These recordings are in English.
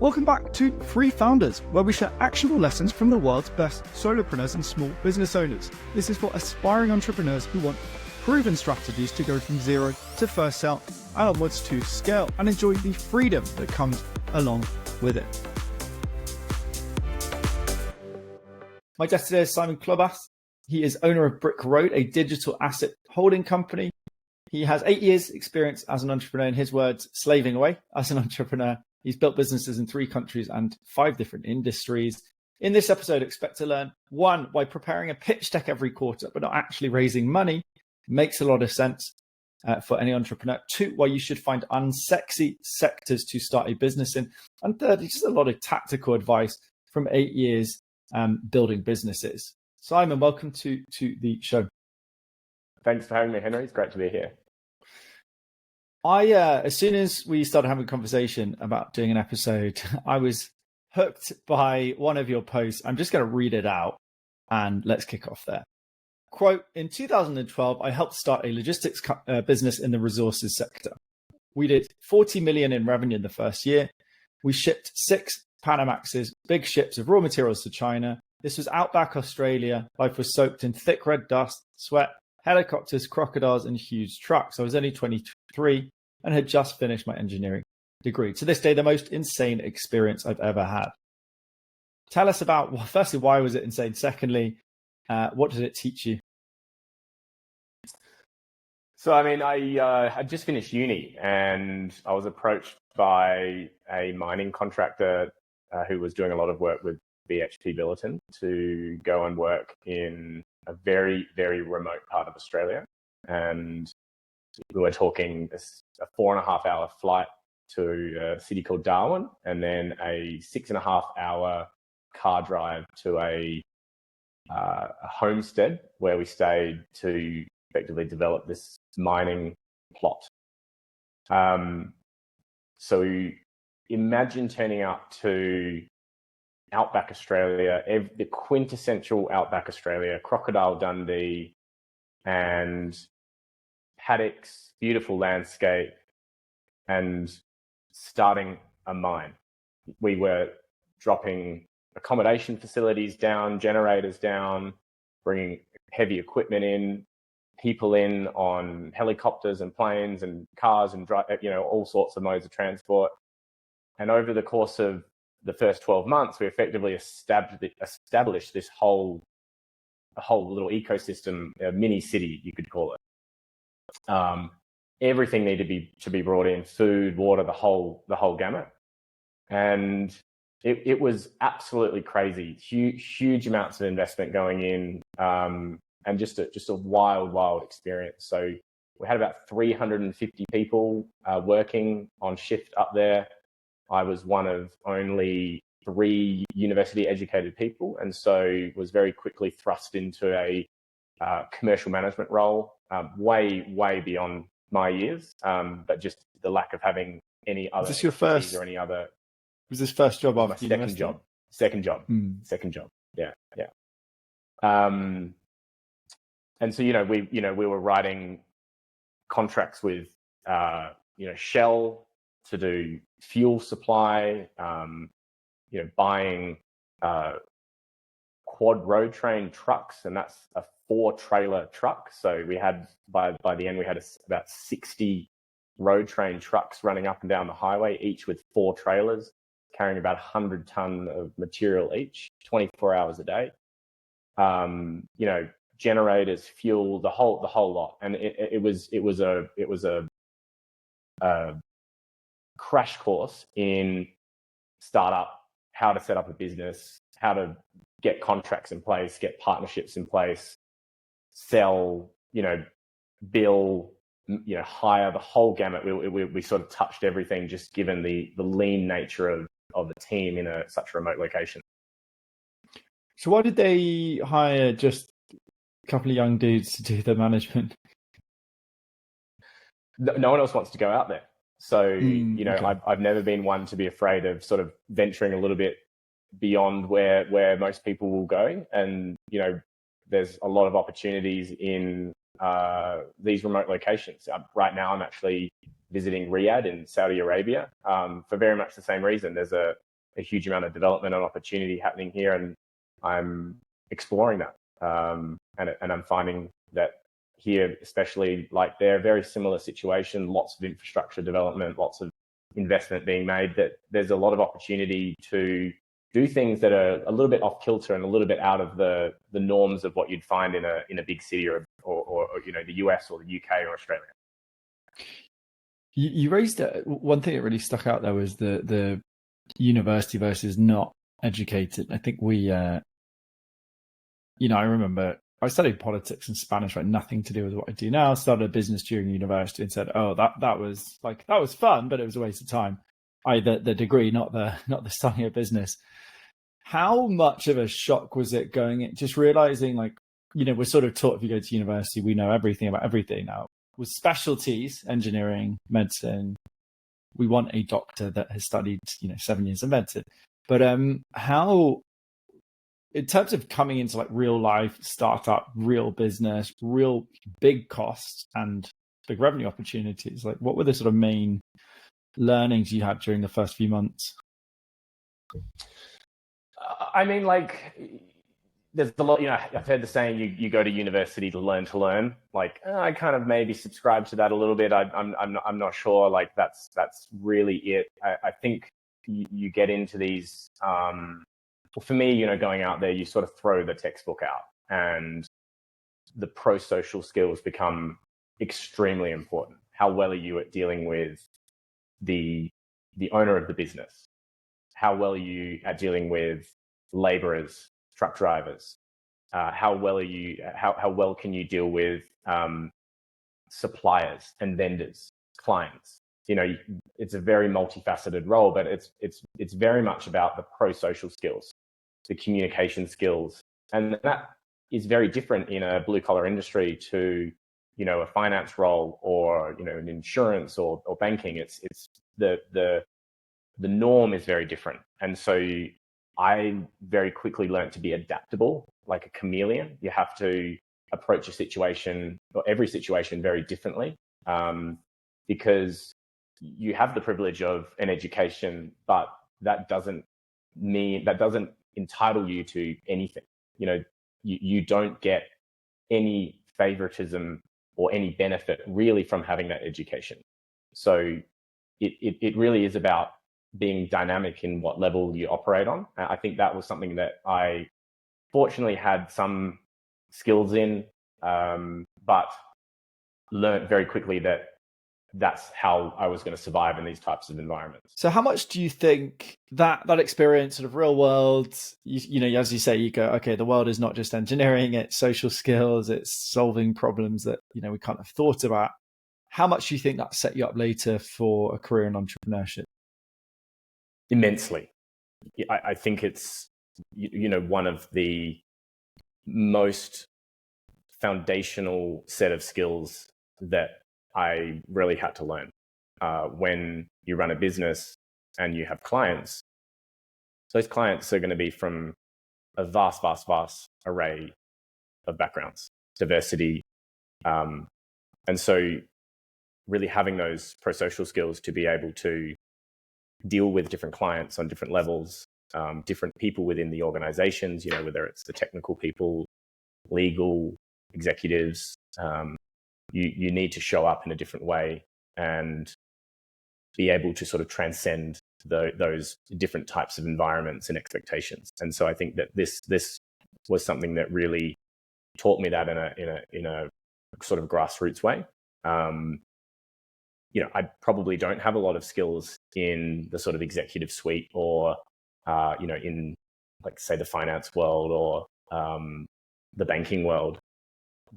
Welcome back to Free Founders, where we share actionable lessons from the world's best solopreneurs and small business owners. This is for aspiring entrepreneurs who want proven strategies to go from zero to first sale and onwards to scale and enjoy the freedom that comes along with it. My guest today is Simon Klobas. He is owner of Brick Road, a digital asset holding company. He has 8 years experience as an entrepreneur, in his words, slaving away as an entrepreneur. He's built businesses in 3 countries and 5 different industries. In this episode, expect to learn 1, why preparing a pitch deck every quarter but not actually raising money makes a lot of sense for any entrepreneur. 2, why you should find unsexy sectors to start a business in. And 3, just a lot of tactical advice from 8 years building businesses. Simon, welcome to the show. Thanks for having me, Henry. It's great to be here. As soon as we started having a conversation about doing an episode, I was hooked by one of your posts. I'm just going to read it out and let's kick off there. Quote, in 2012, I helped start a logistics business in the resources sector. We did 40 million in revenue in the first year. We shipped 6 Panamaxes, big ships of raw materials to China. This was outback Australia. Life was soaked in thick red dust, sweat, helicopters, crocodiles, and huge trucks. I was only 23 and had just finished my engineering degree. To this day, the most insane experience I've ever had. Tell us about, well, firstly, why was it insane? Secondly, what did it teach you? So, I had just finished uni and I was approached by a mining contractor who was doing a lot of work with BHP Billiton to go and work in a very, very remote part of Australia. And we were talking a 4.5-hour flight to a city called Darwin, and then a 6.5-hour car drive to a homestead where we stayed to effectively develop this mining plot. So imagine turning up to outback Australia, the quintessential outback Australia, Crocodile Dundee, and paddocks, beautiful landscape, and starting a mine. We were dropping accommodation facilities down, generators down, bringing heavy equipment in, people in on helicopters and planes and cars and all sorts of modes of transport. And over the course of the first 12 months, we effectively established this whole little ecosystem, a mini city, you could call it. Everything needed to be brought in: food, water, the whole gamut. And it was absolutely crazy. Huge amounts of investment going in, and just a wild experience. So we had about 350 people working on shift up there. I was one of only 3 university-educated people, and so was very quickly thrust into a commercial management role, way beyond my years, but just the lack of having any other. Was this your first? Or any other? Was this first job after university? Second job. Yeah. And so we were writing contracts with Shell to do fuel supply, buying quad road train trucks, and that's a 4-trailer truck. So we had by the end we had about 60 road train trucks running up and down the highway, each with 4 trailers, carrying about 100 ton of material each, 24 hours a day. Generators, fuel, the whole lot, and it was a crash course in startup, how to set up a business, how to get contracts in place, get partnerships in place, sell, bill, hire, the whole gamut. We sort of touched everything, just given the lean nature of the team in such a remote location. So why did they hire just a couple of young dudes to do the management? No one else wants to go out there. So, okay. I've never been one to be afraid of sort of venturing a little bit beyond where most people will go. And, there's a lot of opportunities in these remote locations. Right now, I'm actually visiting Riyadh in Saudi Arabia for very much the same reason. There's a a huge amount of development and opportunity happening here, and I'm exploring that. And I'm finding that here, especially, like, they're a very similar situation, lots of infrastructure development, lots of investment being made, that there's a lot of opportunity to do things that are a little bit off kilter and a little bit out of the norms of what you'd find in a big city or the US or the UK or Australia. You raised one thing that really stuck out there was the university versus not educated. I think we, I remember I studied politics and Spanish, right? Nothing to do with what I do now. I started a business during university and said, "Oh, that was fun, but it was a waste of time." The degree, not the studying of business. How much of a shock was it going in, just realizing, like, we're sort of taught if you go to university, we know everything about everything now. With specialties, engineering, medicine, we want a doctor that has studied, 7 years of medicine. But how, in terms of coming into like real life startup, real business, real big costs and big revenue opportunities, like what were the sort of main learnings you had during the first few months? I mean, like, there's a lot, I've heard the saying, you go to university to learn. Like, I kind of maybe subscribe to that a little bit. I'm not sure, like, that's really it. I think you get into these, well, for me, going out there, you sort of throw the textbook out, and the pro-social skills become extremely important. How well are you at dealing with the owner of the business? How well are you at dealing with laborers, truck drivers? How well can you deal with suppliers and vendors, clients? It's a very multifaceted role, but it's very much about the pro-social skills, the communication skills, and that is very different in a blue collar industry to a finance role or an insurance or banking. It's the norm is very different, and so I very quickly learned to be adaptable, like a chameleon. You have to approach a situation or every situation very differently, because you have the privilege of an education, but that doesn't entitle you to anything. You don't get any favoritism or any benefit really from having that education. So it really is about being dynamic in what level you operate on. I think that was something that I fortunately had some skills in, but learned very quickly that that's how I was going to survive in these types of environments. So how much do you think that experience, sort of real world, as you say, you go, okay, the world is not just engineering, it's social skills, it's solving problems that, we can't have thought about. How much do you think that set you up later for a career in entrepreneurship? Immensely. I think it's, one of the most foundational set of skills that I really had to learn. When you run a business and you have clients, those clients are going to be from a vast, vast, vast array of backgrounds, diversity. And so really having those pro-social skills to be able to deal with different clients on different levels, different people within the organizations, whether it's the technical people, legal, executives, you need to show up in a different way and be able to sort of transcend those different types of environments and expectations. And so I think that this was something that really taught me that in a sort of grassroots way. I probably don't have a lot of skills in the sort of executive suite or, in, like, say, the finance world or the banking world,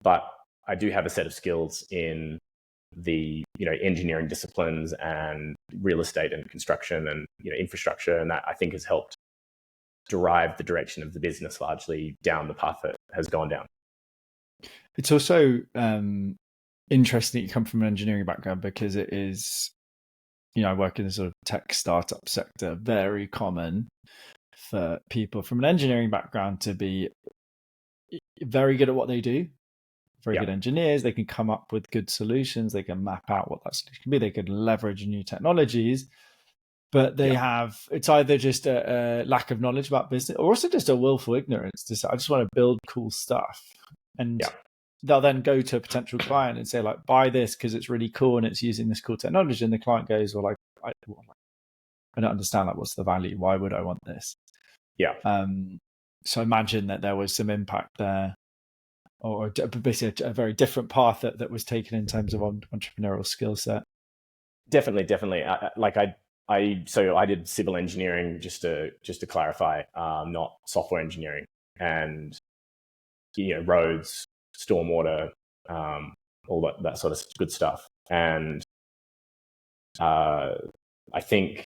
but I do have a set of skills in the engineering disciplines and real estate and construction and infrastructure, and that I think has helped drive the direction of the business largely down the path that has gone down. It's also interesting that you come from an engineering background, because it is, I work in the sort of tech startup sector, very common for people from an engineering background to be very good at what they do, very good engineers. They can come up with good solutions. They can map out what that solution can be. They can leverage new technologies. but they have, it's either just a lack of knowledge about business or also just a willful ignorance to say, I just want to build cool stuff. And they'll then go to a potential client and say, like, buy this because it's really cool and it's using this cool technology. And the client goes, well, like, I don't understand, like, what's the value? Why would I want this? So imagine that there was some impact there, or basically a very different path that was taken in terms of entrepreneurial skill set. Definitely. So I did civil engineering, just to clarify, not software engineering, and roads, stormwater, all that sort of good stuff. And I think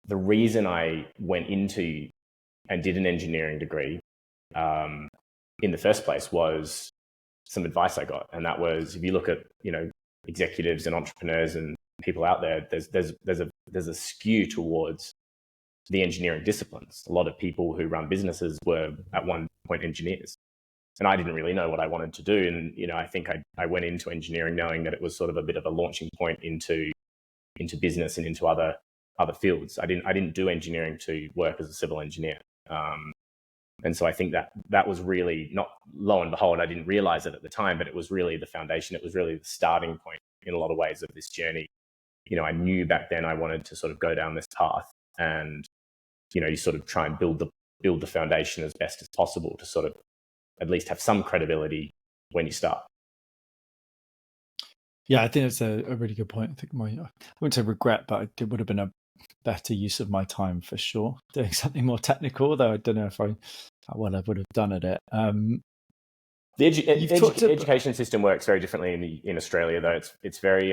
the reason I went into and did an engineering degree in the first place was some advice I got, and that was, if you look at executives and entrepreneurs and people out there, there's a skew towards the engineering disciplines. A lot of people who run businesses were at one point engineers, and I didn't really know what I wanted to do. And I think I went into engineering knowing that it was sort of a bit of a launching point into business and into other fields. I didn't do engineering to work as a civil engineer. And so I think that was really, not, lo and behold, I didn't realize it at the time, but it was really the foundation. It was really the starting point in a lot of ways of this journey. I knew back then I wanted to sort of go down this path, and you sort of try and build the foundation as best as possible to sort of at least have some credibility when you start. Yeah, I think that's a really good point. I think I wouldn't say regret, but it would have been a better use of my time for sure, doing something more technical, though I don't know if I would have done at it. The education system works very differently in Australia, though. It's very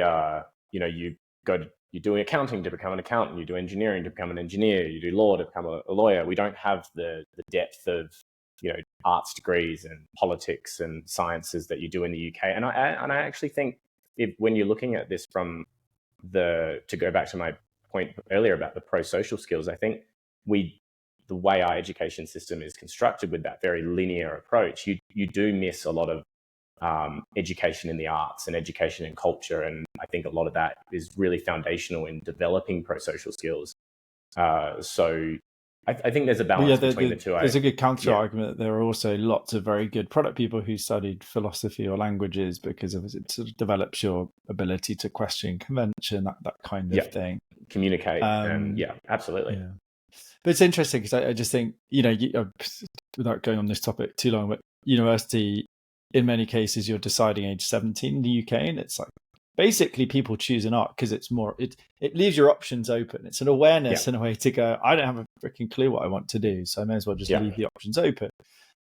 you're doing accounting to become an accountant, you do engineering to become an engineer, you do law to become a lawyer. We don't have the depth of arts degrees and politics and sciences that you do in the UK. And I actually think, when you're looking at this from to go back to my point earlier about the pro-social skills, I think the way our education system is constructed with that very linear approach, you do miss a lot of education in the arts and education in culture. And I think a lot of that is really foundational in developing pro-social skills. So I think there's a balance between the two. There's a good counter argument that there are also lots of very good product people who studied philosophy or languages, because it sort of develops your ability to question convention, that kind of thing. Communicate. And absolutely. Yeah. But it's interesting because I just think, without going on this topic too long, but university, in many cases, you're deciding age 17 in the UK, and it's like, basically people choose an art because it's more, it leaves your options open. It's an awareness in a way to go, I don't have a freaking clue what I want to do, so I may as well just leave the options open.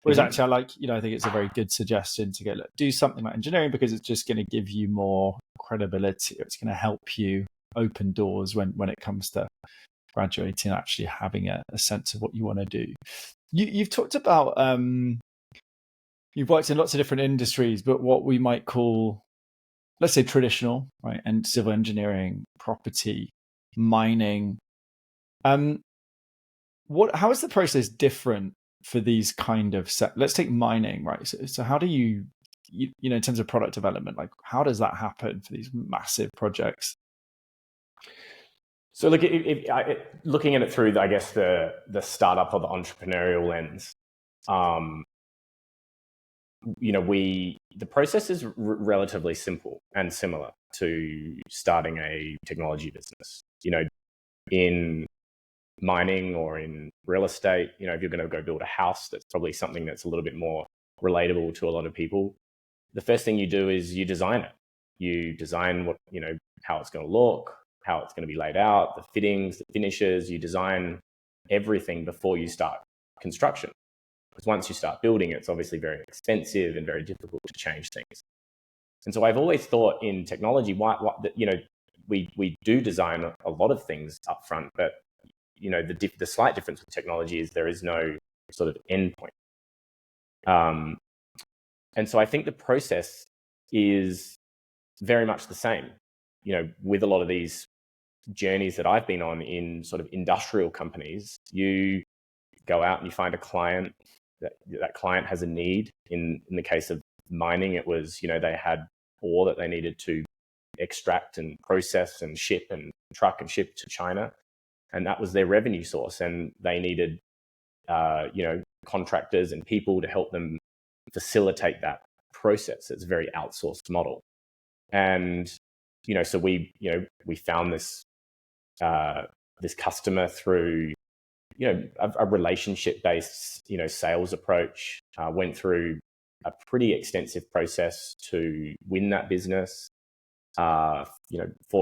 Whereas actually I think it's a very good suggestion to go, look, do something like engineering, because it's just going to give you more credibility. It's going to help you open doors when it comes to graduating and actually having a sense of what you want to do. You've talked about, you've worked in lots of different industries, but what we might call, let's say, traditional, right, and civil engineering, property, mining. How is the process different for these kind of let's take mining, right? So how do you in terms of product development, like, how does that happen for these massive projects? So look, looking at it through, I guess, the startup or the entrepreneurial lens, the process is relatively simple and similar to starting a technology business. In mining or in real estate, if you're going to go build a house, that's probably something that's a little bit more relatable to a lot of people. The first thing you do is you design it. You design how it's going to look, how it's going to be laid out, the fittings, the finishes. You design everything before you start construction. Because once you start building, it's obviously very expensive and very difficult to change things. And so I've always thought in technology, we do design a lot of things up front, but the slight difference with technology is there is no sort of end point. And so I think the process is very much the same, with a lot of these journeys that I've been on in sort of industrial companies. You go out and you find a client. That client has a need. In the case of mining, it was, they had ore that they needed to extract and process and ship and truck and ship to China. And that was their revenue source. And they needed, contractors and people to help them facilitate that process. It's a very outsourced model. And, so we found this customer through, a relationship-based, sales approach, went through a pretty extensive process to win that business, fought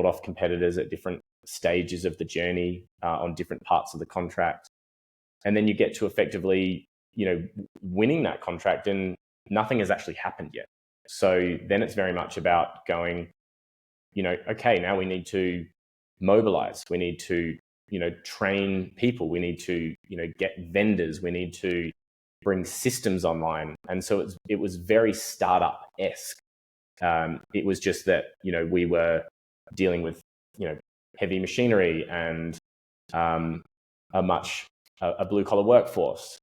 off competitors at different stages of the journey, on different parts of the contract. And then you get to effectively, winning that contract, and nothing has actually happened yet. So then it's very much about going, okay, now we need to mobilize. We need to, train people. We need to, get vendors. We need to bring systems online. And so it was very startup-esque. It was just that, we were dealing with, heavy machinery and a blue-collar workforce.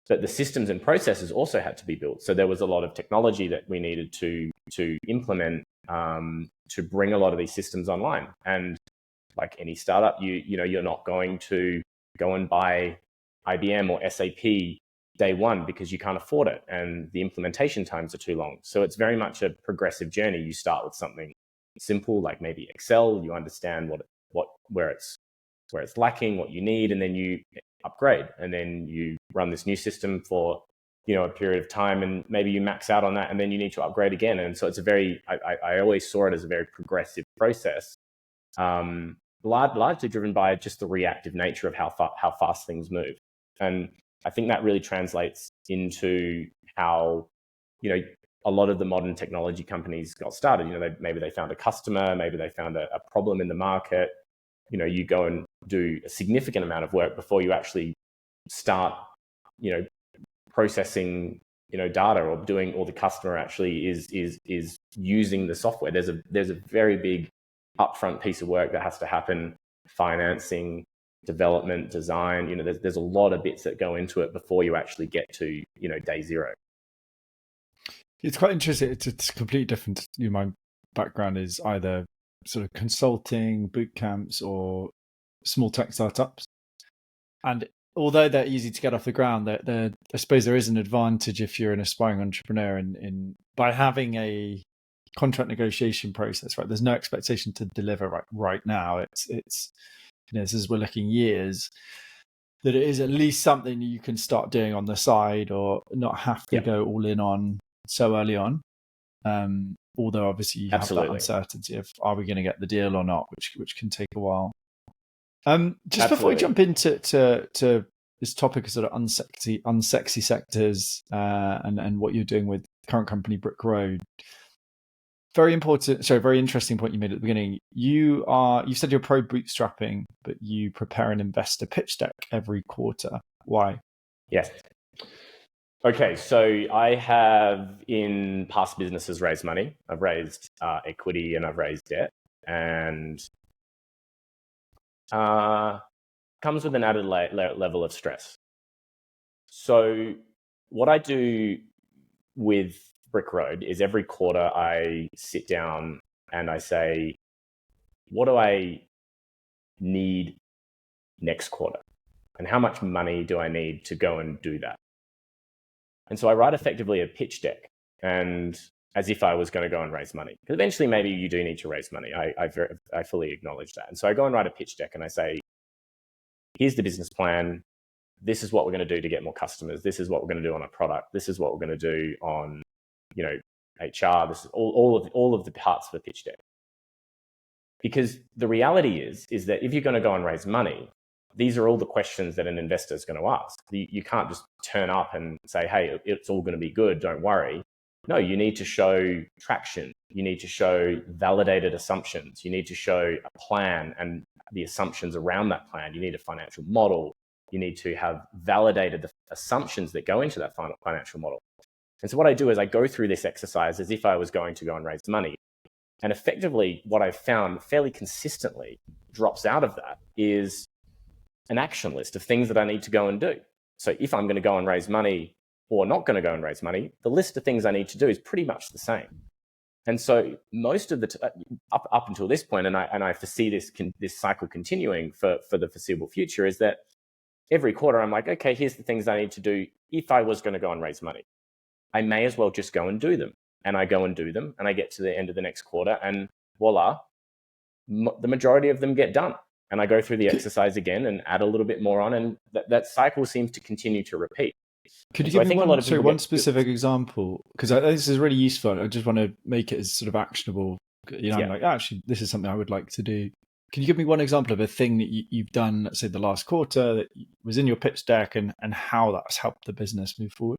But the systems and processes also had to be built. So there was a lot of technology that we needed to implement to bring a lot of these systems online. And like any startup, you're not going to go and buy IBM or SAP day one because you can't afford it and the implementation times are too long. So it's very much a progressive journey. You start with something simple, like maybe Excel. You understand where it's lacking, what you need, and then you upgrade, and then you run this new system for a period of time, and maybe you max out on that, and then you need to upgrade again. And so it's I always saw it as a very progressive process, largely driven by just the reactive nature of how fast things move. And I think that really translates into how a lot of the modern technology companies got started. Maybe they found a customer, maybe they found a problem in the market. You go and do a significant amount of work before you actually start, processing, data, or the customer actually is using the software. There's a very big upfront piece of work that has to happen: financing, development, design. There's a lot of bits that go into it before you actually get to, day zero. It's quite interesting. It's completely different. My background is either sort of consulting, boot camps, or small tech startups. And although they're easy to get off the ground, I suppose there is an advantage if you're an aspiring entrepreneur in by having a contract negotiation process, right? There's no expectation to deliver right now. It's as we're looking years, that it is at least something you can start doing on the side, or not have to go all in on so early on. Although obviously you have that uncertainty of, are we going to get the deal or not, which can take a while. Just before we jump into this topic of sort of unsexy sectors, and what you're doing with the current company Brick Road, very interesting point you made at the beginning. You said you're pro bootstrapping, but you prepare an investor pitch deck every quarter. Why? Yes. Okay, so I have in past businesses raised money. I've raised equity and I've raised debt, and comes with an added level of stress. So what I do with Brick Road is every quarter I sit down and I say, what do I need next quarter? And how much money do I need to go and do that? And so I write effectively a pitch deck, and as if I was going to go and raise money. Because eventually maybe you do need to raise money. I fully acknowledge that. And so I go and write a pitch deck and I say, here's the business plan. This is what we're going to do to get more customers. This is what we're going to do on a product. This is what we're going to do on, HR. This is all of the parts of the pitch deck. Because the reality is that if you're going to go and raise money, these are all the questions that an investor is going to ask. You can't just turn up and say, hey, it's all going to be good, don't worry. No, you need to show traction. You need to show validated assumptions. You need to show a plan and the assumptions around that plan. You need a financial model. You need to have validated the assumptions that go into that financial model. And so what I do is I go through this exercise as if I was going to go and raise money. And effectively, what I've found fairly consistently drops out of that is an action list of things that I need to go and do. So if I'm going to go and raise money or not going to go and raise money, the list of things I need to do is pretty much the same. And so most of the up until this point, and I foresee this cycle continuing for the foreseeable future, is that every quarter I'm like, okay, here's the things I need to do if I was going to go and raise money. I may as well just go and do them. And I go and do them, and I get to the end of the next quarter, and voila, the majority of them get done. And I go through the exercise again and add a little bit more on, and that cycle seems to continue to repeat. Could you give me one specific example? Because this is really useful. I just want to make it as sort of actionable. I'm like, actually, this is something I would like to do. Can you give me one example of a thing that you've done, let's say the last quarter, that was in your pitch deck, and how that's helped the business move forward?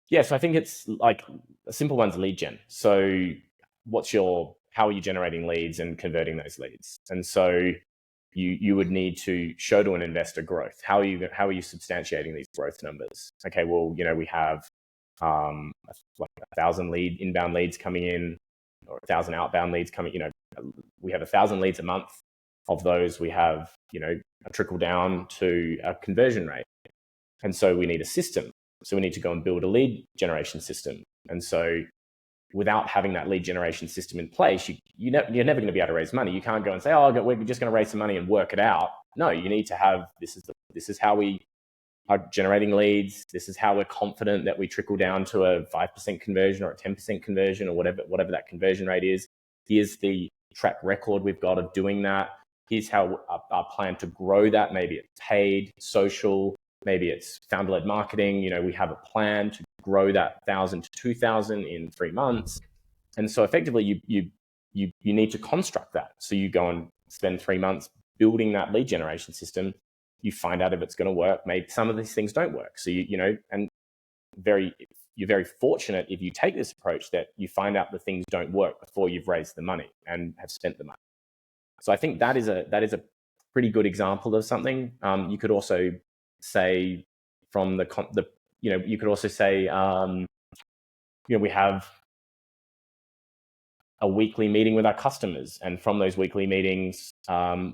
Yeah, so I think it's like a simple one's lead gen. So how are you generating leads and converting those leads? And so you would need to show to an investor growth. How are you substantiating these growth numbers? Okay, well, we have like 1,000 inbound leads coming in, or 1,000 outbound leads coming. We have 1,000 leads a month. Of those, we have a trickle down to a conversion rate, and so we need a system. So we need to go and build a lead generation system. And so without having that lead generation system in place, you're never going to be able to raise money. You can't go and say, we're just going to raise some money and work it out. No, you need to have, this is how we are generating leads. This is how we're confident that we trickle down to a 5% conversion or a 10% conversion, or whatever that conversion rate is. Here's the track record we've got of doing that. Here's how our plan to grow that. Maybe it's paid, social, maybe it's founder-led marketing. We have a plan to grow that 1,000 to 2,000 in 3 months. And so effectively you need to construct that. So you go and spend 3 months building that lead generation system. You find out if it's going to work. Maybe some of these things don't work. So you're very fortunate if you take this approach that you find out the things don't work before you've raised the money and have spent the money. So I think that is a pretty good example of something. You could also say from you could also say, we have a weekly meeting with our customers, and from those weekly meetings,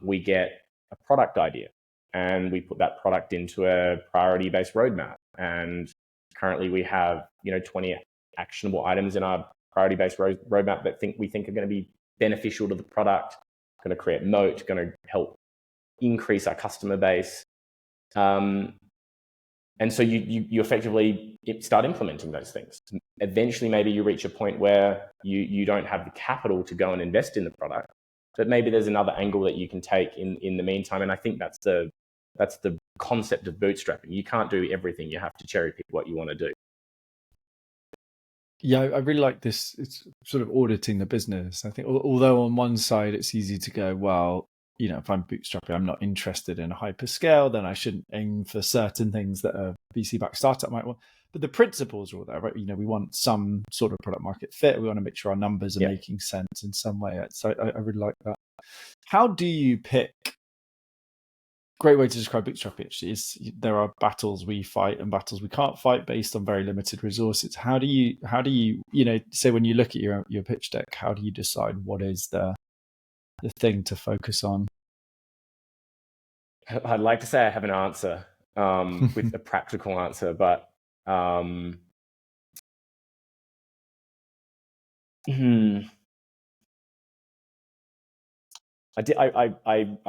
we get a product idea, and we put that product into a priority-based roadmap. And currently, we have 20 actionable items in our priority-based roadmap that we think are going to be beneficial to the product, going to create moat, going to help increase our customer base. And so you effectively start implementing those things. Eventually, maybe you reach a point where you don't have the capital to go and invest in the product, but maybe there's another angle that you can take in the meantime. And I think that's the concept of bootstrapping. You can't do everything. You have to cherry pick what you want to do. Yeah, I really like this. It's sort of auditing the business. I think, although on one side it's easy to go, well, if I'm bootstrapping, I'm not interested in a hyperscale, then I shouldn't aim for certain things that a VC-backed startup might want. But the principles are all there, right? We want some sort of product market fit. We want to make sure our numbers are making sense in some way. So I really like that. How do you pick? Great way to describe bootstrapping actually is there are battles we fight and battles we can't fight based on very limited resources. How do you say when you look at your pitch deck, how do you decide what is the thing to focus on? I'd like to say I have an answer with a practical answer, but I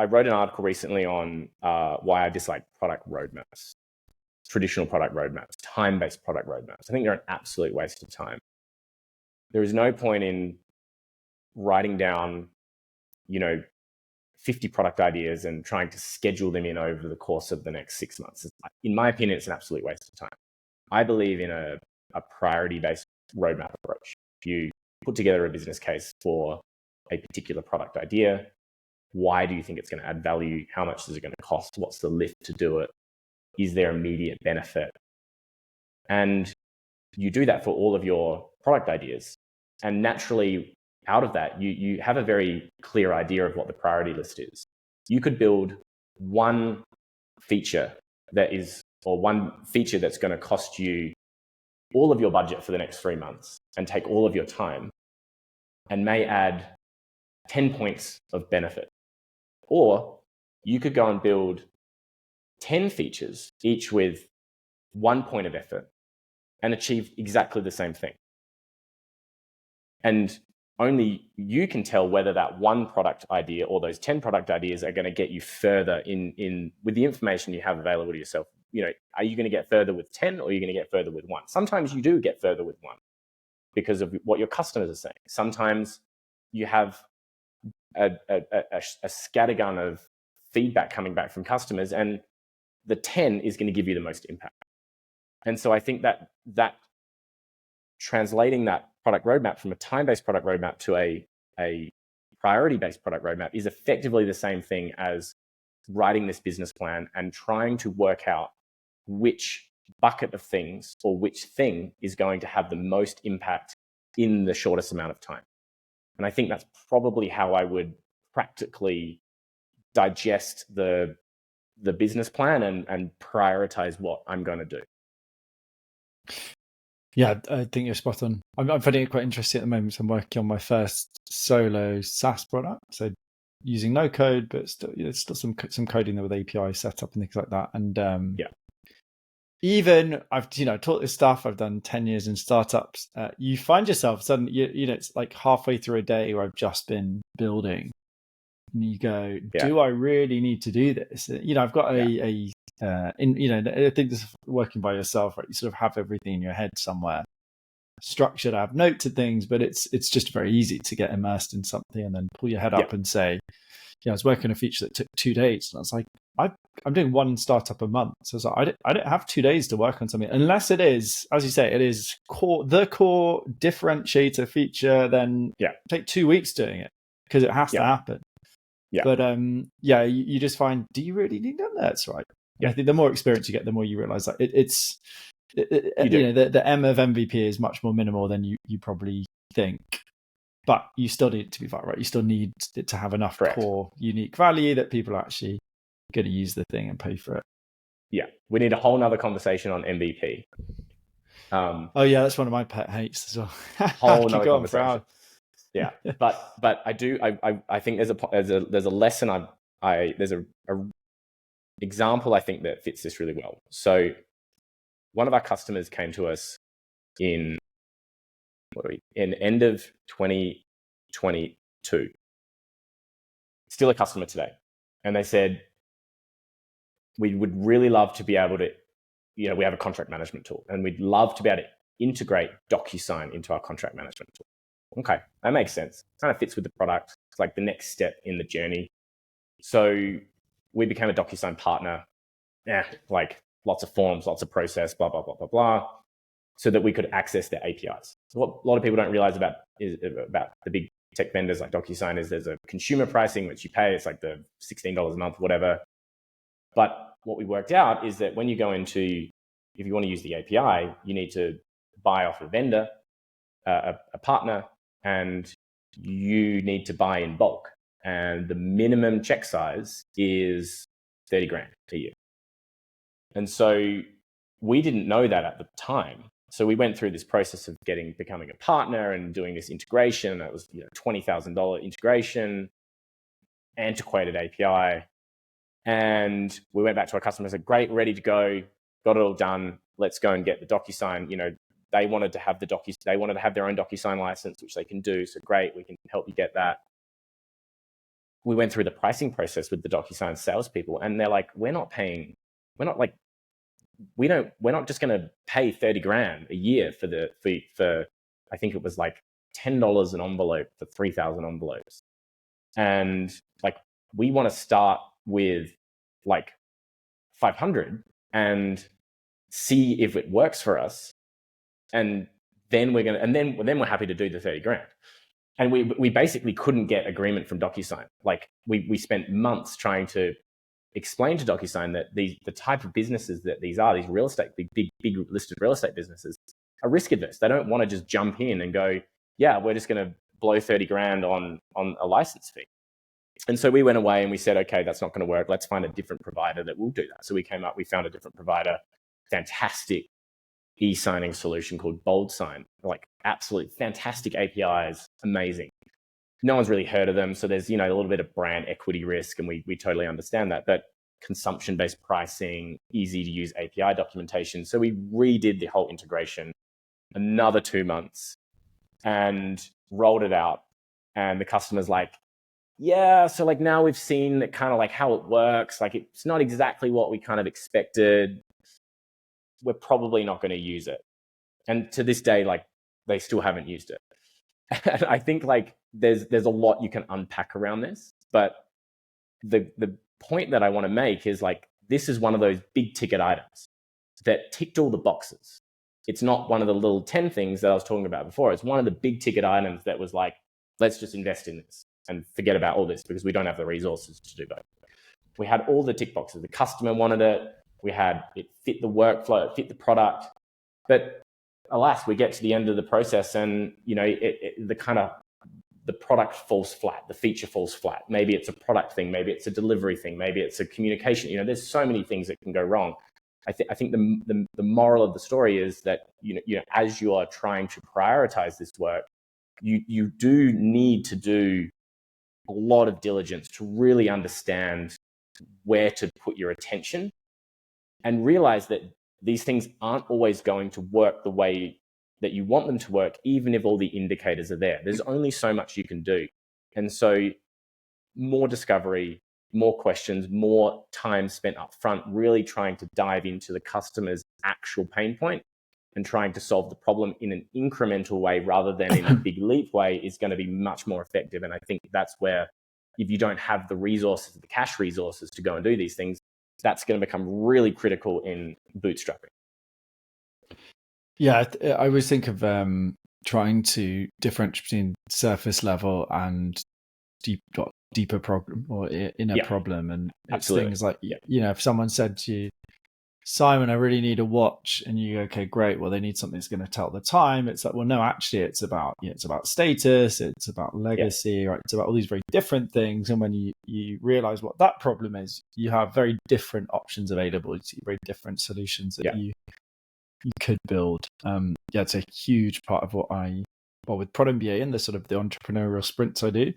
wrote an article recently on why I dislike product roadmaps, traditional product roadmaps, time-based product roadmaps. I think they're an absolute waste of time. There is no point in writing down 50 product ideas and trying to schedule them in over the course of the next 6 months. In my opinion, it's an absolute waste of time. I believe in a priority-based roadmap approach. If you put together a business case for a particular product idea, why do you think it's going to add value? How much is it going to cost? What's the lift to do it? Is there immediate benefit? And you do that for all of your product ideas. And naturally, out of that, you have a very clear idea of what the priority list is. You could build one feature that's going to cost you all of your budget for the next 3 months and take all of your time and may add 10 points of benefit. Or you could go and build 10 features, each with 1 point of effort, and achieve exactly the same thing. And only you can tell whether that one product idea or those 10 product ideas are going to get you further in with the information you have available to yourself. Are you going to get further with 10 or are you going to get further with one? Sometimes you do get further with one because of what your customers are saying. Sometimes you have a scattergun of feedback coming back from customers, and the 10 is going to give you the most impact. And so I think that translating that product roadmap from a time-based product roadmap to a priority-based product roadmap is effectively the same thing as writing this business plan and trying to work out which bucket of things or which thing is going to have the most impact in the shortest amount of time. And I think that's probably how I would practically digest the business plan and prioritize what I'm going to do. Yeah, I think you're spot on. I'm finding it quite interesting at the moment. So I'm working on my first solo SaaS product. So using no code, but still some coding there with API setup and things like that. And even I've taught this stuff. I've done 10 years in startups. You find yourself suddenly, it's like halfway through a day where I've just been building, and you go, "Do I really need to do this?" I've got I think this is working by yourself, right? You sort of have everything in your head somewhere, structured. I have notes and things, but it's just very easy to get immersed in something and then pull your head up and say, I was working on a feature that took 2 days, and I was like, I'm doing one startup a month. So I was like, I don't have 2 days to work on something unless it is, as you say, it is the core differentiator feature. Then take 2 weeks doing it because it has to happen. Yeah. But you just find, do you really need that? That's right. Yeah. I think the more experience you get, the more you realize that the M of MVP is much more minimal than you probably think. But you still need it to be right. You still need it to have enough core unique value that people are actually going to use the thing and pay for it. Yeah, we need a whole nother conversation on MVP. That's one of my pet hates as well. Whole nother conversation. Yeah, but I think there's a lesson there's a example I think that fits this really well. So one of our customers came to us in end of 2022, still a customer today, and they said, we would really love to be able to, we have a contract management tool, and we'd love to be able to integrate DocuSign into our contract management tool. Okay, that makes sense. Kind of fits with the product. It's like the next step in the journey. So we became a DocuSign partner. Like lots of forms, lots of process, blah, blah, blah, blah, blah, so that we could access their APIs. So what a lot of people don't realize about the big tech vendors like DocuSign is there's a consumer pricing, which you pay. It's like the $16 a month, whatever. But what we worked out is that if you want to use the API, you need to buy off a vendor, a partner, and you need to buy in bulk. And the minimum check size is 30 grand a year. And so we didn't know that at the time. So we went through this process of becoming a partner and doing this integration. It was $20,000 integration, antiquated API. And we went back to our customer and said, great, ready to go, got it all done. Let's go and get the DocuSign. They wanted to have they wanted to have their own DocuSign license, which they can do. So great, we can help you get that. We went through the pricing process with the DocuSign salespeople, and they're like, we're not just going to pay 30 grand a year for I think it was like $10 an envelope for 3,000 envelopes. And like, we want to start with like 500 and see if it works for us. And then we're happy to do the 30 grand. And we basically couldn't get agreement from DocuSign. Like we spent months trying to explain to DocuSign that the type of businesses that these real estate, big listed real estate businesses, are risk adverse. They don't want to just jump in and go, yeah, we're just going to blow 30 grand on a license fee. And so we went away and we said, okay, that's not going to work. Let's find a different provider that will do that. So we found a different provider, fantastic e-signing solution called BoldSign, like absolute fantastic APIs, amazing. No one's really heard of them. So there's, a little bit of brand equity risk, and we totally understand that. But consumption-based pricing, easy to use API documentation. So we redid the whole integration, another 2 months. And rolled it out, and the customer's like, yeah, so like now we've seen kind of like how it works. Like it's not exactly what we kind of expected. We're probably not going to use it. And to this day, like they still haven't used it. And I think like there's a lot you can unpack around this, but the point that I want to make is like this is one of those big ticket items that ticked all the boxes. It's not one of the little 10 things that I was talking about before. It's one of the big ticket items that was like, let's just invest in this and forget about all this because we don't have the resources to do both. We had all the tick boxes. The customer wanted it. It fit the workflow, it fit the product. But alas, we get to the end of the process and, you know, the product falls flat, the feature falls flat. Maybe it's a product thing, maybe it's a delivery thing, maybe it's a communication. You know, there's so many things that can go wrong. I think the moral of the story is that, you know, as you are trying to prioritize this work, you do need to do a lot of diligence to really understand where to put your attention and realize that these things aren't always going to work the way that you want them to work, even if all the indicators are there. There's only so much you can do. And so more discovery, more questions, more time spent up front, really trying to dive into the customer's actual pain point and trying to solve the problem in an incremental way rather than in a big leap way is going to be much more effective. And I think that's where, if you don't have the resources, the cash resources to go and do these things, that's going to become really critical in bootstrapping. Yeah, I always think of trying to differentiate between surface level and deeper problem or inner problem. And it's things like, you know, if someone said to you, Simon, I really need a watch, and you go, okay, great. Well, they need something that's going to tell the time. It's like, well, no, actually, it's about, you know, it's about status, it's about legacy, right? It's about all these very different things. And when you realize what that problem is, you have very different options available. You see very different solutions that you could build. It's a huge part of what with Prod MBA and the sort of the entrepreneurial sprints I do.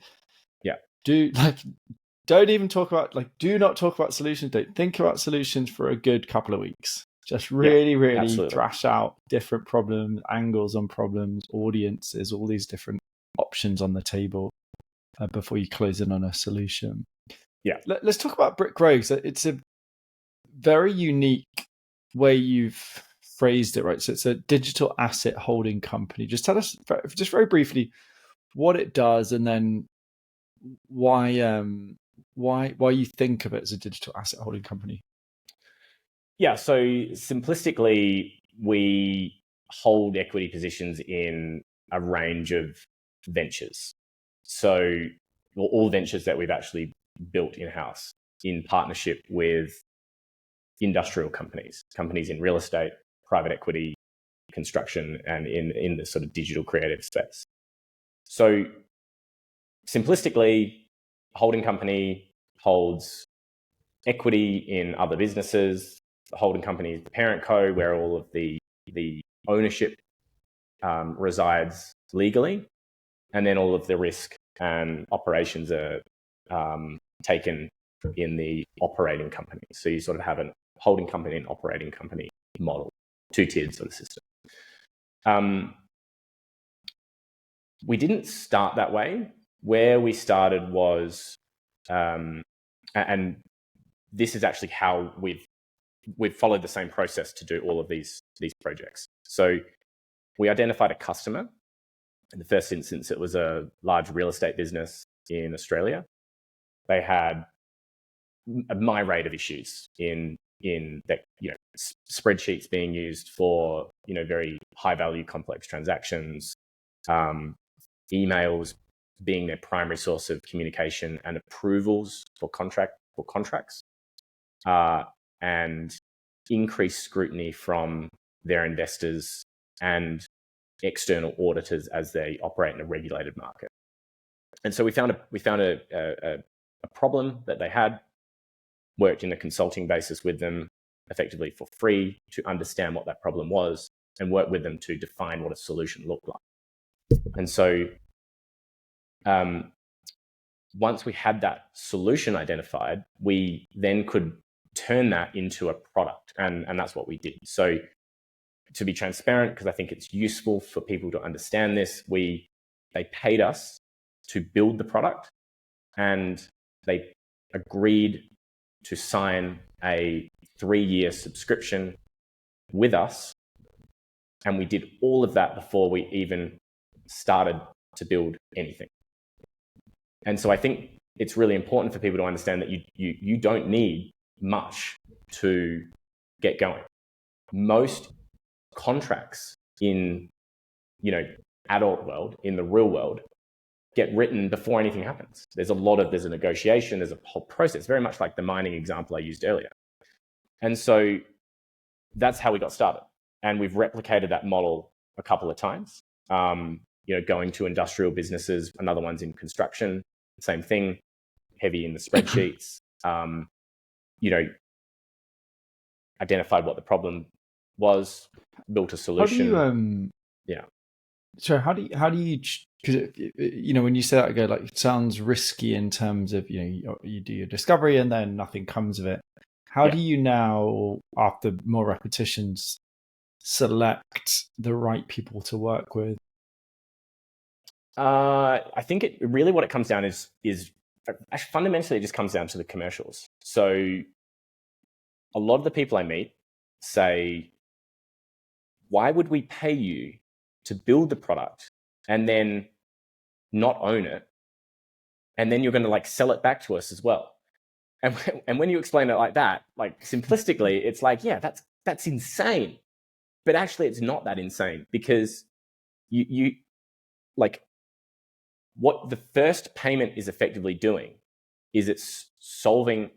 Don't even talk about, like, do not talk about solutions. Don't think about solutions for a good couple of weeks. Just really thrash out different problems, angles on problems, audiences, all these different options on the table before you close in on a solution. Yeah. Let's talk about Brick Rogues. It's a very unique way you've phrased it, right? So it's a digital asset holding company. Just tell us, just very briefly, what it does, and then why you think of it as a digital asset holding company. Yeah, so simplistically, we hold equity positions in a range of ventures. So all ventures that we've actually built in-house in partnership with industrial companies in real estate, private equity, construction, and in the sort of digital creative space. So simplistically, a holding company holds equity in other businesses. The holding company is the parent co, where all of the ownership resides legally, and then all of the risk and operations are taken in the operating company. So you sort of have a holding company and operating company model, two-tiered sort of system. We didn't start that way. Where we started was, and this is actually how we've followed the same process to do all of these projects. So we identified a customer. In the first instance, it was a large real estate business in Australia. They had a myriad of issues in that, you know, spreadsheets being used for, you know, very high value complex transactions, emails being their primary source of communication and approvals for contracts, and increased scrutiny from their investors and external auditors as they operate in a regulated market. And so we found a problem that they had, worked in a consulting basis with them effectively for free to understand what that problem was and work with them to define what a solution looked like. And so once we had that solution identified, we then could turn that into a product. And that's what we did. So to be transparent, because I think it's useful for people to understand this, we they paid us to build the product, and they agreed to sign a 3-year subscription with us. And we did all of that before we even started to build anything. And so I think it's really important for people to understand that you don't need much to get going. Most contracts in, adult world, in the real world, get written before anything happens. There's a negotiation, there's a whole process, very much like the mining example I used earlier. And so that's how we got started. And we've replicated that model a couple of times, going to industrial businesses, another one's in construction, same thing, heavy in the spreadsheets, identified what the problem was, built a solution. So how do you, because when you say that, I go like, it sounds risky in terms of, you do your discovery and then nothing comes of it. How do you now, after more repetitions, select the right people to work with? I think what it comes down is actually fundamentally it just comes down to the commercials. So a lot of the people I meet say, why would we pay you to build the product and then not own it? And then you're going to sell it back to us as well. And when you explain it like that, simplistically, it's like, yeah, that's insane. But actually it's not that insane, because you what the first payment is effectively doing is it's solving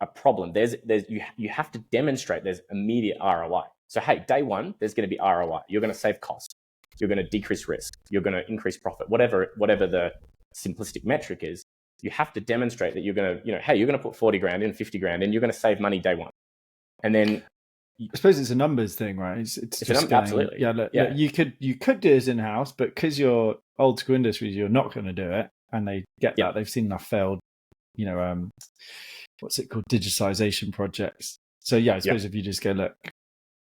a problem. You have to demonstrate there's immediate ROI. So hey, day one, there's going to be ROI. You're going to save costs. You're going to decrease risk. You're going to increase profit. Whatever the simplistic metric is, you have to demonstrate that you're going to, hey, you're going to put 40 grand in, 50 grand in, you're going to save money day one. And then I suppose it's a numbers thing, right? It's just absolutely. Look, you could do this in-house, but because you're old school industries, you're not going to do it. And they get that. They've seen enough failed, what's it called? Digitization projects. So I suppose if you just go, look,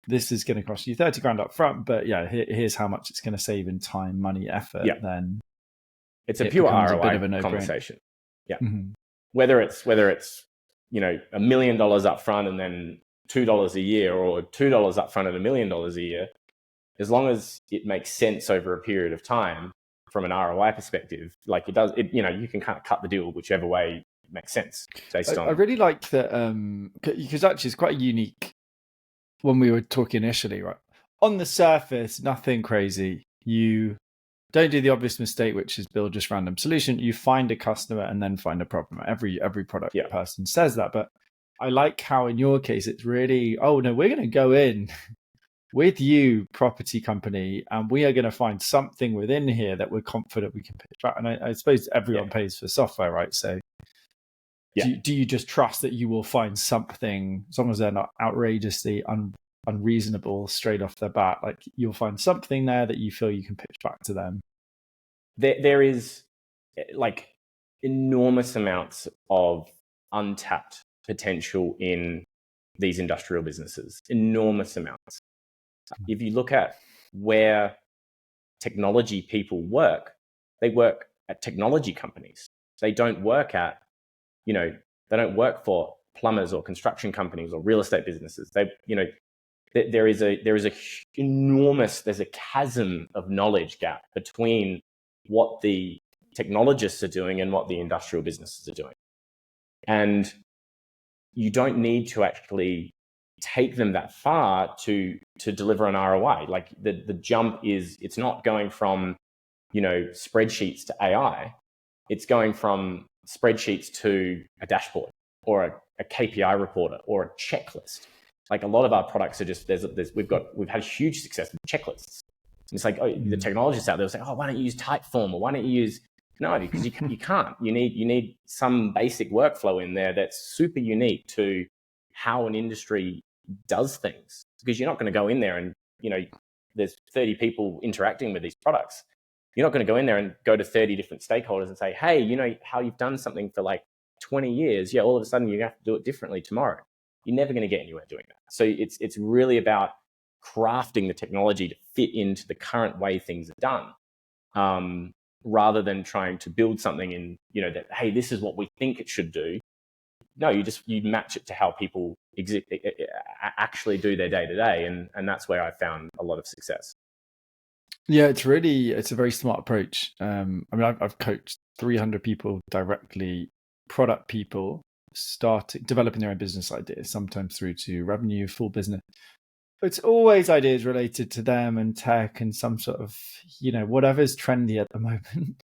this is going to cost you 30 grand up front, but here's how much it's going to save in time, money, effort. Then it's a pure ROI conversation. Yeah. Mm-hmm. Whether it's $1 million up front and then $2 a year, or $2 up front and $1 million a year, as long as it makes sense over a period of time from an ROI perspective, you can kind of cut the deal whichever way makes sense based on. I really like that, because actually it's quite unique. When we were talking initially, right? On the surface, nothing crazy. You don't do the obvious mistake, which is build just random solution. You find a customer and then find a problem. Every product person says that, but I like how in your case it's really, oh no, we're going to go in with you, property company, and we are going to find something within here that we're confident we can pitch back. And I suppose everyone pays for software, right? So do you just trust that you will find something, as long as they're not outrageously unreasonable straight off the bat, you'll find something there that you feel you can pitch back to them? There is enormous amounts of untapped potential in these industrial businesses, enormous amounts. If you look at where technology people work, they work at technology companies. They don't work at, they don't work for plumbers or construction companies or real estate businesses. There's a chasm of knowledge gap between what the technologists are doing and what the industrial businesses are doing. And you don't need to actually take them that far to deliver an ROI. The jump is, it's not going from, spreadsheets to AI. It's going from spreadsheets to a dashboard or a KPI reporter or a checklist. A lot of our products are just, we've had huge success with checklists. And it's the technologists out there will say, oh, why don't you use Typeform, or why don't you use, no, because you can't. You need some basic workflow in there that's super unique to how an industry does things, because you're not going to go in there and, there's 30 people interacting with these products. You're not going to go in there and go to 30 different stakeholders and say, hey, how you've done something for 20 years. Yeah, all of a sudden you have to do it differently tomorrow. You're never going to get anywhere doing that. So it's really about crafting the technology to fit into the current way things are done. rather than trying to build something in, that, hey, this is what we think it should do. No, you match it to how people actually do their day to day. And that's where I found a lot of success. Yeah, it's a very smart approach. I mean, I've coached 300 people directly, product people, developing their own business ideas, sometimes through to revenue, full business. It's always ideas related to them and tech and some sort of, whatever's trendy at the moment.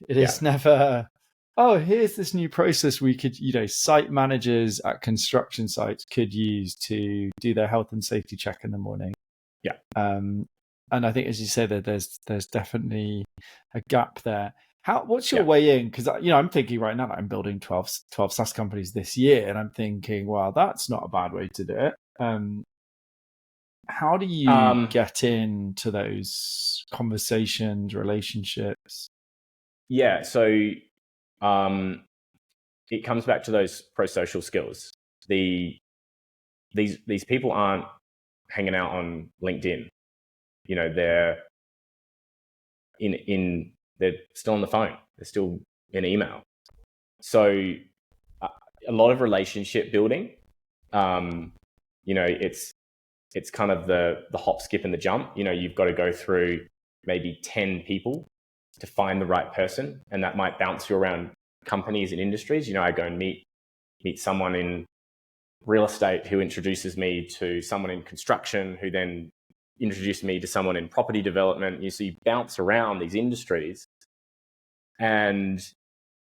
It is never, oh, here's this new process we could, site managers at construction sites could use to do their health and safety check in the morning. Yeah. And I think, as you say, that there's definitely a gap there. What's your way in? Because I'm thinking right now that I'm building 12 SaaS companies this year, and I'm thinking, wow, that's not a bad way to do it. How do you get into those conversations, relationships? Yeah, so it comes back to those pro-social skills. These people aren't hanging out on LinkedIn. They're they're still on the phone. They're still in email. So a lot of relationship building. It's kind of the hop, skip, and the jump. You've got to go through maybe 10 people to find the right person, and that might bounce you around companies and industries. I go and meet someone in real estate who introduces me to someone in construction, who then introduced me to someone in property development. You bounce around these industries, and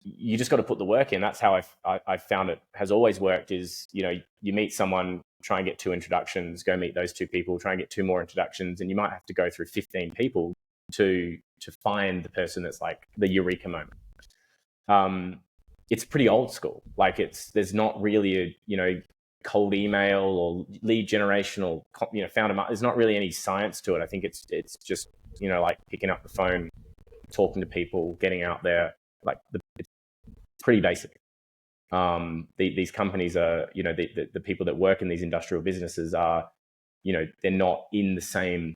you just got to put the work in. That's how I found it has always worked. Is you meet someone, try and get 2 introductions, go meet those 2 people, try and get 2 more introductions, and you might have to go through 15 people to find the person that's like the eureka moment. It's pretty old school. Like there's not really a cold email or lead generation or founder. There's not really any science to it. I think it's just like picking up the phone, talking to people, getting out there. Like it's pretty basic. These companies are, the people that work in these industrial businesses are, they're not in the same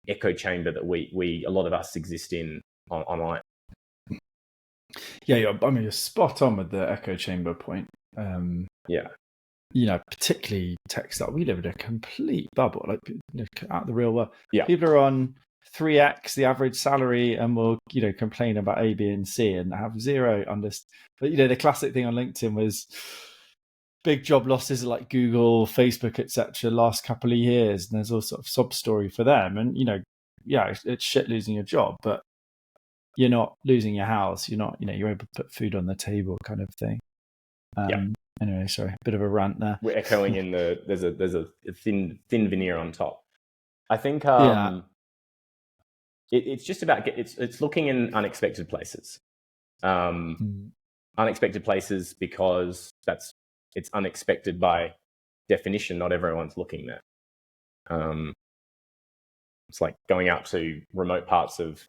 echo chamber that a lot of us exist in online. Yeah, you're spot on with the echo chamber point. Particularly tech startup, we live in a complete bubble, like out of the real world. Yeah. People are on 3x the average salary and will, complain about A, B, and C and have zero understanding. But, the classic thing on LinkedIn was big job losses like Google, Facebook, etc. last couple of years. And there's all sort of sob story for them. And, it's shit losing your job, but you're not losing your house. You're not, you're able to put food on the table kind of thing. Anyway, sorry, a bit of a rant there. We're echoing in there's a thin veneer on top. I think it's just about it's looking in unexpected places. Unexpected places because it's unexpected by definition. Not everyone's looking there. It's like going out to remote parts of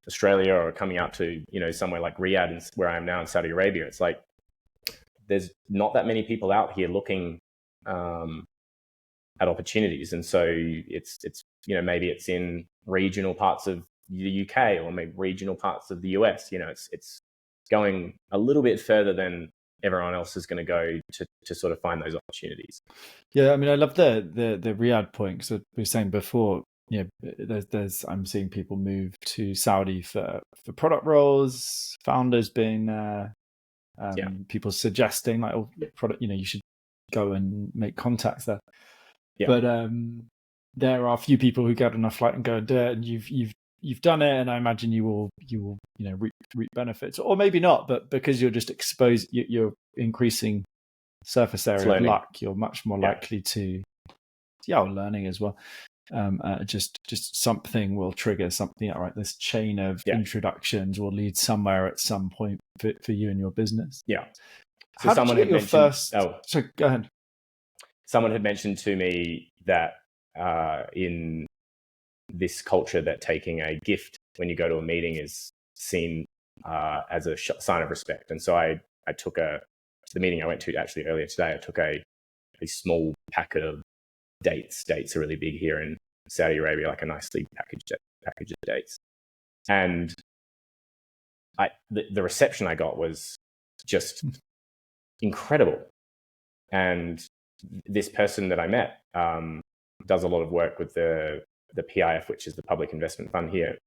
Australia or coming out to somewhere like Riyadh, where I am now in Saudi Arabia. It's like there's not that many people out here looking at opportunities, and so it's maybe it's in regional parts of the UK or maybe regional parts of the US. It's going a little bit further than everyone else is going to go to sort of find those opportunities. Yeah, I mean, I love the Riyadh point, because we were saying before, I'm seeing people move to Saudi for product roles, founders being people suggesting like, oh, product, you should go and make contacts there. Yeah. But there are a few people who get on a flight and go and do it, and you've done it, and I imagine you will reap benefits, or maybe not, but because you're just exposed, you're increasing surface area of luck, you're much more likely to learning as well. Just something will trigger something. All right, this chain of introductions will lead somewhere at some point for you and your business. Yeah. So how someone did you get your first? So go ahead. Someone had mentioned to me that in this culture, that taking a gift when you go to a meeting is seen as a sign of respect. And so I took the meeting I went to actually earlier today. I took a small packet of dates. Dates are really big here in Saudi Arabia, like a nicely packaged of dates. And the reception I got was just incredible. And this person that I met does a lot of work with the PIF, which is the Public Investment Fund here.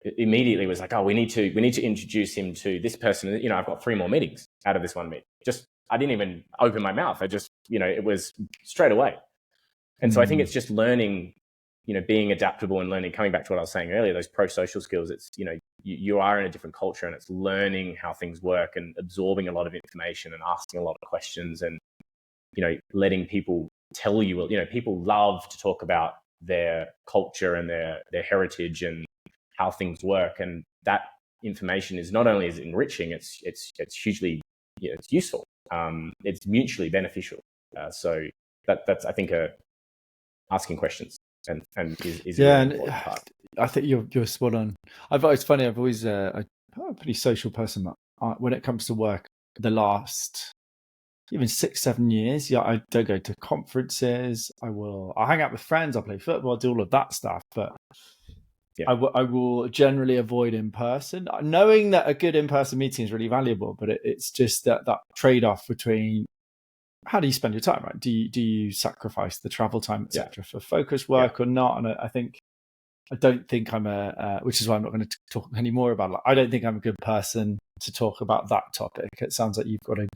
It immediately was like, oh, we need to introduce him to this person. I've got 3 more meetings out of this one meeting. I didn't even open my mouth. It was straight away. And so I think it's just learning, being adaptable and learning, coming back to what I was saying earlier, those pro-social skills. It's, you are in a different culture, and it's learning how things work and absorbing a lot of information and asking a lot of questions and, letting people tell you, people love to talk about their culture and their heritage and how things work. And that information is not only is enriching, it's hugely, it's useful. It's mutually beneficial. So that's, I think, asking questions and is yeah, a really and important part. I think you're spot on. It's funny. I've always I'm a pretty social person. When it comes to work, the last even 6-7 years, I don't go to conferences. I'll hang out with friends. I'll play football. I'll do all of that stuff, but I will generally avoid in person, knowing that a good in-person meeting is really valuable. But it's just that trade-off between how do you spend your time, right? Do you sacrifice the travel time, etc., for focused work or not? And I don't think I'm which is why I'm not going to talk anymore about it. I don't think I'm a good person to talk about that topic. It sounds like you've got a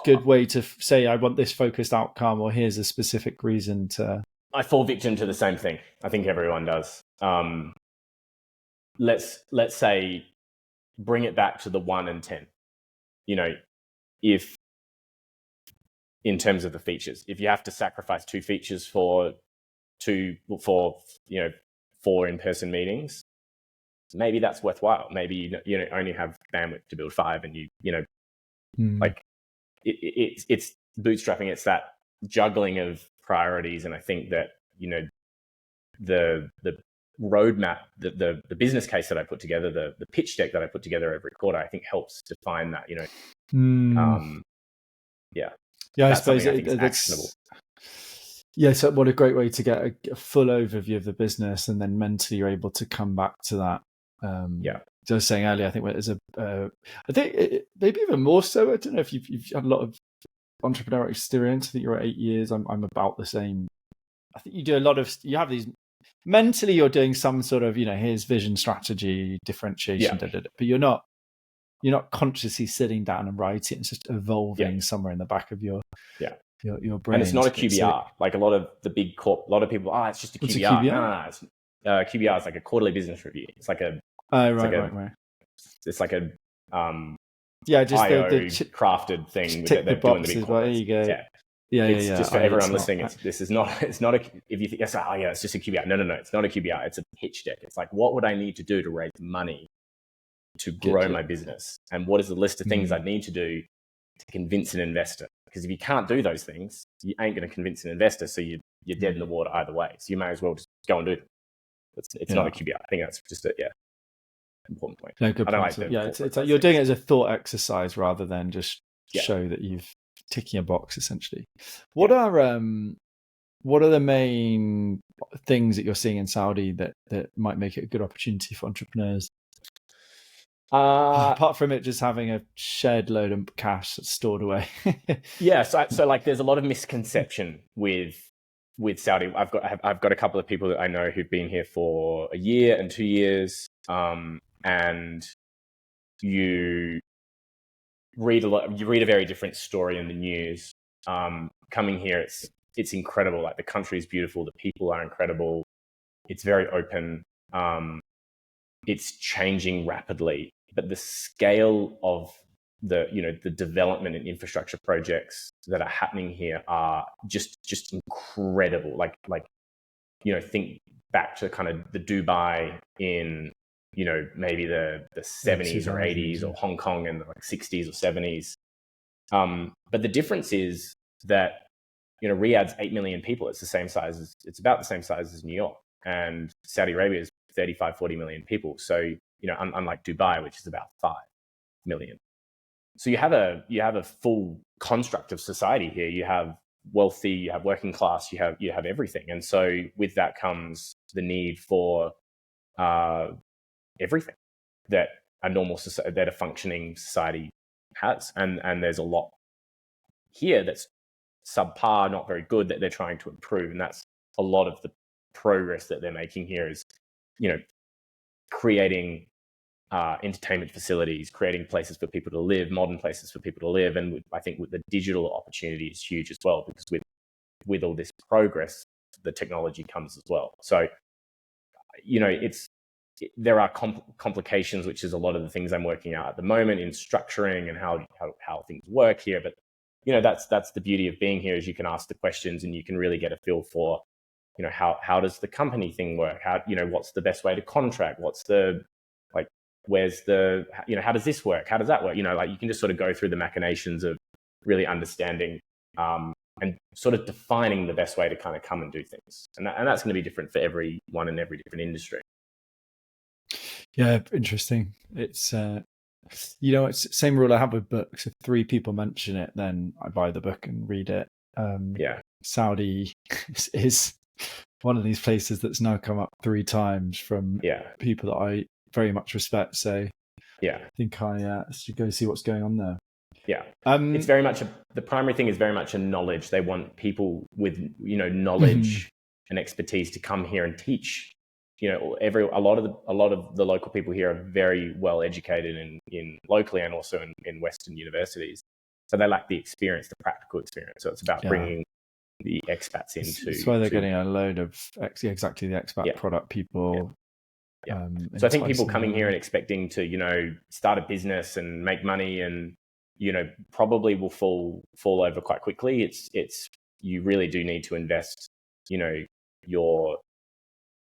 good way to say, I want this focused outcome, or here's a specific reason to. I fall victim to the same thing. I think everyone does. Let's say, bring it back to the 1 and 10. If in terms of the features, if you have to sacrifice 2 features for 4 in-person meetings, maybe that's worthwhile. Maybe you only have bandwidth to build 5, and like it's bootstrapping. It's that juggling of priorities, and I think that the roadmap, the business case that I put together, the pitch deck that I put together every quarter, I think helps define that. I suppose I think is actionable. Yeah, so what a great way to get a full overview of the business, and then mentally you're able to come back to that. As I was saying earlier, I think there's I think maybe even more so. I don't know if you've had a lot of entrepreneurial experience. I think you're at 8 years. I'm about the same. I think you do a lot of. You have these mentally. You're doing some sort of here's vision, strategy, differentiation, but you're not consciously sitting down and writing. It's just evolving somewhere in the back of your brain. And it's not a QBR. Like a lot of the big a lot of people, it's just a QBR. What's a QBR? No, QBR is like a quarterly business review. It's like a right. It's like a just IO the crafted thing. Tick the boxes. Big There you go. It's just for everyone listening. It's not a. If you think it's just a QBR. No, it's not a QBR. It's a pitch deck. It's like, what would I need to do to raise money to grow my business, and what is the list of things I need to do to convince an investor? Because if you can't do those things, you ain't going to convince an investor. So you're dead in the water either way. So you may as well just go and do them. It's not a QBR. I think that's just important point. No, good point. It's like you're doing it as a thought exercise rather than just show that you've ticking a box essentially. What are the main things that you're seeing in Saudi that might make it a good opportunity for entrepreneurs? Apart from it just having a shared load of cash stored away. So like there's a lot of misconception with Saudi. I've got a couple of people that I know who've been here for 1 year and 2 years, and you read a very different story in the news. Coming here, it's incredible. Like the country is beautiful, the people are incredible, it's very open, it's changing rapidly. But the scale of the development and infrastructure projects that are happening here are just incredible. Like think back to kind of the Dubai in maybe the 70s or 80s, or Hong Kong in the 60s or 70s. But the difference is that Riyadh's 8 million people. It's about the same size as New York, and Saudi Arabia is 35-40 million people. So unlike Dubai, which is about 5 million. So you have a full construct of society here. You have wealthy, you have working class, you have everything. And so with that comes the need for everything that a normal society, that a functioning society has. And there's a lot here that's subpar, not very good, that they're trying to improve. And that's a lot of the progress that they're making here is, creating entertainment facilities, creating places for people to live, modern places for people to live. And I think with the digital opportunity is huge as well, because with all this progress, the technology comes as well. So, there are complications, which is a lot of the things I'm working out at the moment in structuring and how things work here. But, that's the beauty of being here, is you can ask the questions and you can really get a feel for, how does the company thing work? How, what's the best way to contract? What's the, like, where's the, how does this work? How does that work? You can just sort of go through the machinations of really understanding, and sort of defining the best way to kind of come and do things. And that's going to be different for everyone in every different industry. Yeah, interesting. It's it's the same rule I have with books. If 3 people mention it, then I buy the book and read it. Saudi is one of these places that's now come up 3 times from people that I very much respect. So I think I should go see what's going on there. Yeah. It's very much the primary thing is very much a knowledge. They want people with, knowledge and expertise to come here and teach. A lot of the local people here are very well educated in locally and also in Western universities. So they lack the experience, the practical experience. So it's about bringing the expats into. That's why they're getting a load of exactly the expat product people. So I think people coming here and expecting to, start a business and make money and, probably will fall over quite quickly. It's you really do need to invest, your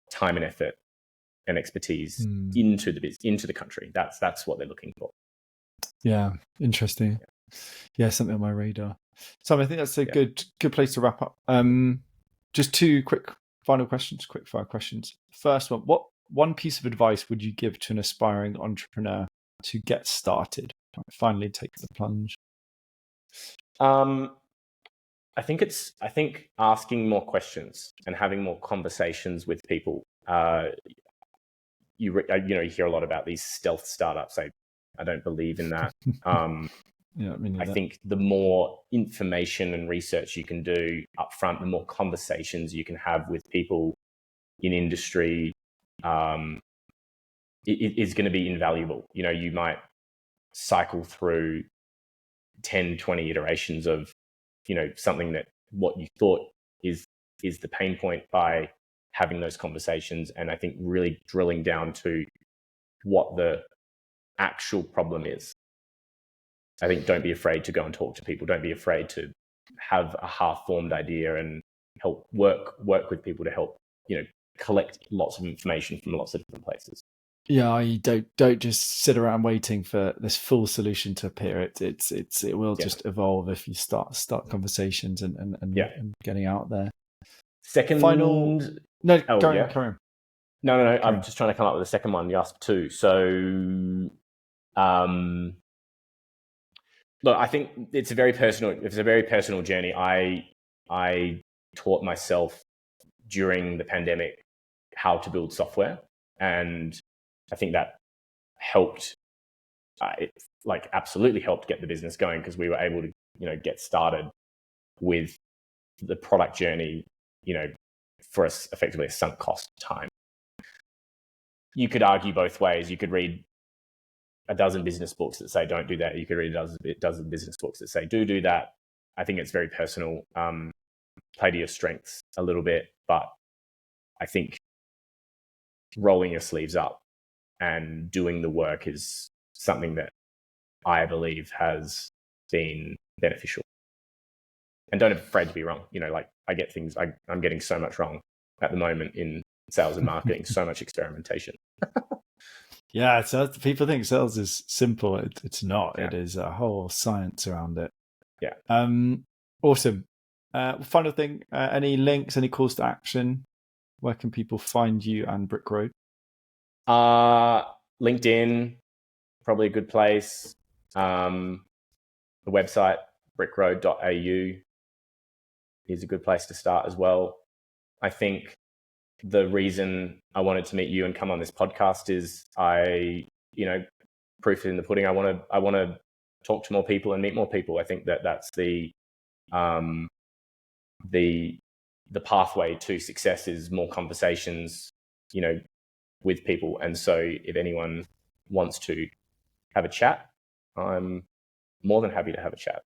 time and effort and expertise into the country. That's what they're looking for. Yeah, interesting. Yeah, something on my radar. So I think that's a good place to wrap up. Just 2 quick fire questions. First one, what one piece of advice would you give to an aspiring entrepreneur to get started, finally take the plunge? I think asking more questions and having more conversations with people. You hear a lot about these stealth startups. I don't believe in that. I think the more information and research you can do upfront, the more conversations you can have with people in industry, it is going to be invaluable. You might cycle through 10, 20 iterations of, something that what you thought is the pain point by having those conversations. And I think really drilling down to what the actual problem is. I think don't be afraid to go and talk to people. Don't be afraid to have a half-formed idea and help work with people to help, collect lots of information from lots of different places. Yeah, you don't just sit around waiting for this full solution to appear. It will just evolve if you start conversations and getting out there. Second, final. No, carry on. No. I'm just trying to come up with a second one. You asked 2. So, look, I think it's a very personal journey. I taught myself during the pandemic how to build software, and I think that helped. It absolutely helped get the business going, because we were able to, get started with the product journey, for us effectively a sunk cost time. You could argue both ways. You could read a dozen business books that say don't do that. You could read a dozen business books that say do that. I think it's very personal. Play to your strengths a little bit, but I think rolling your sleeves up and doing the work is something that I believe has been beneficial. And don't be afraid to be wrong. I get things, I'm getting so much wrong at the moment in sales and marketing, so much experimentation. Yeah, so people think sales is simple. It's not. It is a whole science around it. Yeah. Awesome. Final thing, any links, any calls to action? Where can people find you and Brick Road? LinkedIn, probably a good place. The website, brickroad.au, is a good place to start as well. I think the reason I wanted to meet you and come on this podcast is proof in the pudding. I want to talk to more people and meet more people. I think that's the pathway to success is more conversations, with people. And so if anyone wants to have a chat, I'm more than happy to have a chat.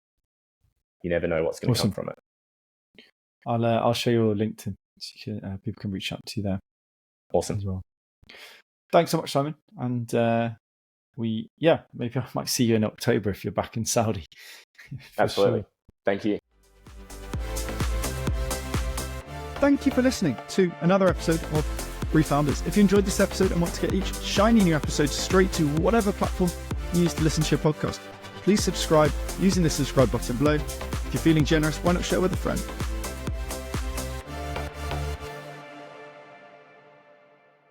You never know what's going to come from it. I'll show you a LinkedIn so people can reach out to you there. Awesome. As well. Thanks so much, Simon. And maybe I might see you in October if you're back in Saudi. Absolutely. Sure. Thank you. Thank you for listening to another episode of Brief Founders. If you enjoyed this episode and want to get each shiny new episode straight to whatever platform you use to listen to your podcast, please subscribe using the subscribe button below. If you're feeling generous, why not share with a friend?